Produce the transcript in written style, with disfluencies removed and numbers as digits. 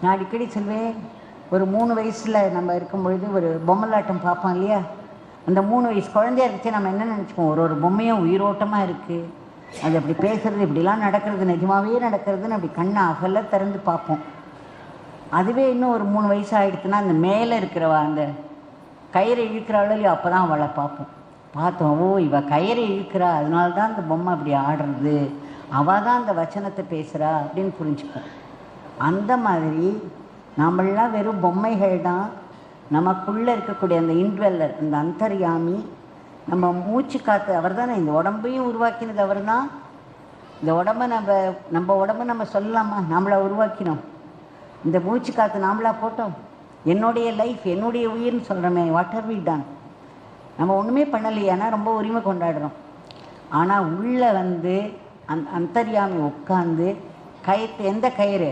நான் அடிக்கடி சொல்வேன், ஒரு 3 வயசில் நம்ம இருக்கும் பொழுது ஒரு பொம்மலாட்டம் பார்ப்போம் இல்லையா? அந்த 3 வயசு குழந்தையா இருந்துச்சு நம்ம என்ன நினச்சிப்போம், ஒரு பொம்மையும் உயிரோட்டமாக இருக்குது, அது அப்படி பேசுகிறது, இப்படிலாம் நடக்கிறது, நிஜமாகவே நடக்கிறதுன்னு அப்படி கண்ணை அகல திறந்து பார்ப்போம். அதுவே இன்னும் ஒரு 3 வயசு ஆகிடுச்சுன்னா அந்த மேலே இருக்கிறவ அந்த கயிறை இழுக்கிறாளோ இல்லையோ அப்போ தான் அவளை பார்ப்போம். பார்த்தோம், ஓ இவள் கயிறை இழுக்கிறா, அதனால தான் அந்த பொம்மை அப்படி ஆடுறது, அவள் தான் அந்த வச்சனத்தை பேசுகிறா அப்படின்னு புரிஞ்சுப்போம். அந்த மாதிரி நம்மளாம் வெறும் பொம்மைகள் தான். நமக்குள்ளே இருக்கக்கூடிய அந்த இன்வெல்லர், அந்த அந்தர்யாமி, நம்ம மூச்சு காற்று அவர் தானே. இந்த உடம்பையும் உருவாக்கினது அவர் தான். இந்த உடம்பை நம்ம உடம்பை நம்ம சொல்லலாமா, நம்மளை உருவாக்கினோம். இந்த மூச்சு காற்று நாமளா போட்டோம். என்னுடைய லைஃப், என்னுடைய உயிர்னு சொல்கிறோமே, வாட் ஹேவ் வி டன்? நம்ம ஒன்றுமே பண்ணலையானா ரொம்ப உரிமை கொண்டாடுறோம். ஆனால் உள்ளே அந்த அந்தர்யாமி உட்காந்து கயிற்று, எந்த கயிறு?